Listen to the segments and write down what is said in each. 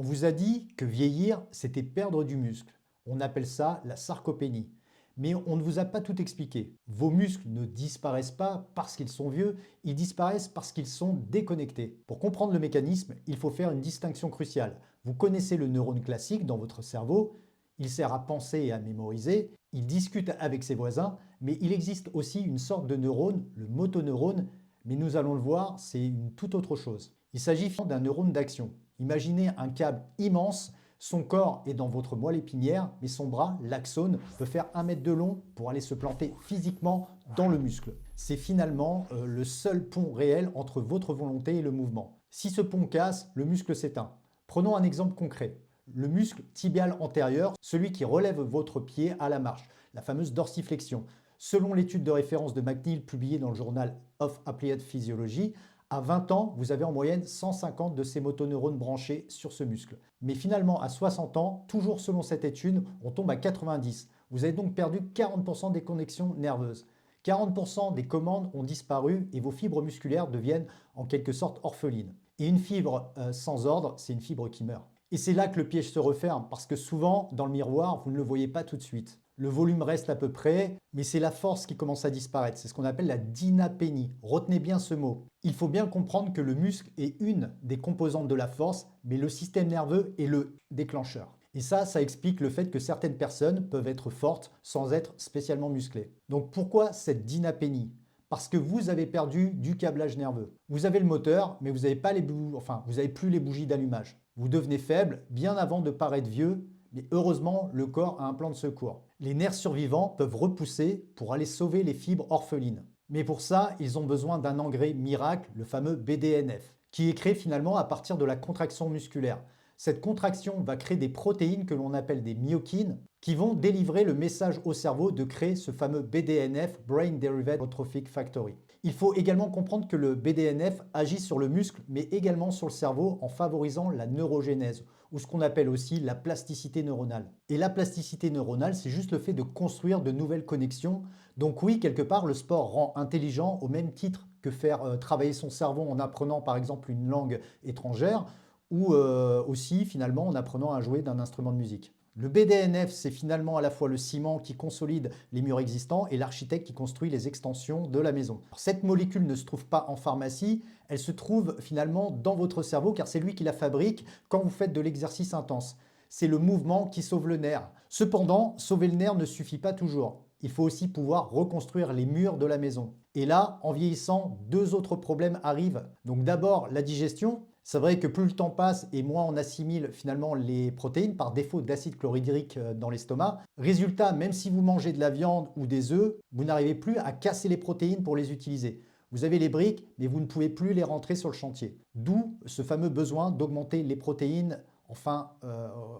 On vous a dit que vieillir, c'était perdre du muscle. On appelle ça la sarcopénie. Mais on ne vous a pas tout expliqué. Vos muscles ne disparaissent pas parce qu'ils sont vieux, ils disparaissent parce qu'ils sont déconnectés. Pour comprendre le mécanisme, il faut faire une distinction cruciale. Vous connaissez le neurone classique dans votre cerveau, il sert à penser et à mémoriser, il discute avec ses voisins, mais il existe aussi une sorte de neurone, le motoneurone, mais nous allons le voir, c'est une toute autre chose. Il s'agit d'un neurone d'action. Imaginez un câble immense, son corps est dans votre moelle épinière, mais son bras, l'axone, peut faire 1 mètre de long pour aller se planter physiquement dans le muscle. C'est finalement le seul pont réel entre votre volonté et le mouvement. Si ce pont casse, le muscle s'éteint. Prenons un exemple concret. Le muscle tibial antérieur, celui qui relève votre pied à la marche, la fameuse dorsiflexion. Selon l'étude de référence de McNeil publiée dans le journal of Applied Physiology, à 20 ans, vous avez en moyenne 150 de ces motoneurones branchés sur ce muscle. Mais finalement, à 60 ans, toujours selon cette étude, on tombe à 90. Vous avez donc perdu 40% des connexions nerveuses. 40% des commandes ont disparu et vos fibres musculaires deviennent en quelque sorte orphelines. Et une fibre sans ordre, c'est une fibre qui meurt. Et c'est là que le piège se referme, parce que souvent, dans le miroir, vous ne le voyez pas tout de suite. Le volume reste à peu près, mais c'est la force qui commence à disparaître. C'est ce qu'on appelle la dynapénie. Retenez bien ce mot. Il faut bien comprendre que le muscle est une des composantes de la force, mais le système nerveux est le déclencheur. Et ça explique le fait que certaines personnes peuvent être fortes sans être spécialement musclées. Donc pourquoi cette dynapénie? Parce que vous avez perdu du câblage nerveux. Vous avez le moteur, mais vous n'avez pas vous n'avez plus les bougies d'allumage. Vous devenez faible bien avant de paraître vieux, mais heureusement, le corps a un plan de secours. Les nerfs survivants peuvent repousser pour aller sauver les fibres orphelines. Mais pour ça, ils ont besoin d'un engrais miracle, le fameux BDNF, qui est créé finalement à partir de la contraction musculaire. Cette contraction va créer des protéines que l'on appelle des myokines, qui vont délivrer le message au cerveau de créer ce fameux BDNF, Brain Derived Neurotrophic Factory. Il faut également comprendre que le BDNF agit sur le muscle, mais également sur le cerveau en favorisant la neurogénèse, ou ce qu'on appelle aussi la plasticité neuronale. Et la plasticité neuronale, c'est juste le fait de construire de nouvelles connexions. Donc oui, quelque part, le sport rend intelligent au même titre que faire travailler son cerveau en apprenant par exemple une langue étrangère, ou aussi finalement en apprenant à jouer d'un instrument de musique. Le BDNF, c'est finalement à la fois le ciment qui consolide les murs existants et l'architecte qui construit les extensions de la maison. Alors, cette molécule ne se trouve pas en pharmacie, elle se trouve finalement dans votre cerveau car c'est lui qui la fabrique quand vous faites de l'exercice intense. C'est le mouvement qui sauve le nerf. Cependant, sauver le nerf ne suffit pas toujours. Il faut aussi pouvoir reconstruire les murs de la maison. Et là, en vieillissant, deux autres problèmes arrivent. Donc d'abord, la digestion. C'est vrai que plus le temps passe et moins on assimile finalement les protéines par défaut d'acide chlorhydrique dans l'estomac. Résultat, même si vous mangez de la viande ou des œufs, vous n'arrivez plus à casser les protéines pour les utiliser. Vous avez les briques, mais vous ne pouvez plus les rentrer sur le chantier. D'où ce fameux besoin d'augmenter les protéines,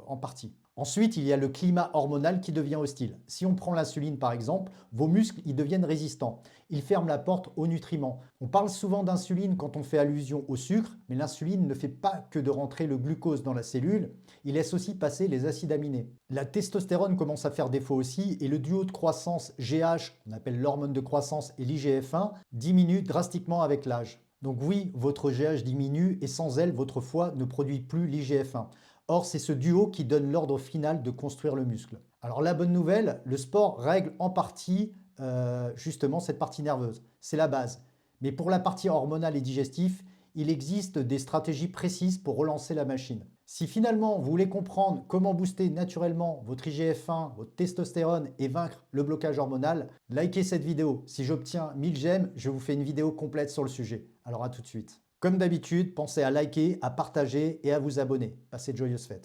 en partie. Ensuite, il y a le climat hormonal qui devient hostile. Si on prend l'insuline par exemple, vos muscles ils deviennent résistants. Ils ferment la porte aux nutriments. On parle souvent d'insuline quand on fait allusion au sucre, mais l'insuline ne fait pas que de rentrer le glucose dans la cellule, il laisse aussi passer les acides aminés. La testostérone commence à faire défaut aussi et le duo de croissance GH, qu'on appelle l'hormone de croissance, et l'IGF-1, diminue drastiquement avec l'âge. Donc oui, votre GH diminue et sans elle, votre foie ne produit plus l'IGF-1. Or, c'est ce duo qui donne l'ordre final de construire le muscle. Alors la bonne nouvelle, le sport règle en partie justement cette partie nerveuse. C'est la base. Mais pour la partie hormonale et digestive, il existe des stratégies précises pour relancer la machine. Si finalement vous voulez comprendre comment booster naturellement votre IGF-1, votre testostérone et vaincre le blocage hormonal, likez cette vidéo. Si j'obtiens 1000 j'aime, je vous fais une vidéo complète sur le sujet. Alors à tout de suite. Comme d'habitude, pensez à liker, à partager et à vous abonner. Passez de joyeuses fêtes.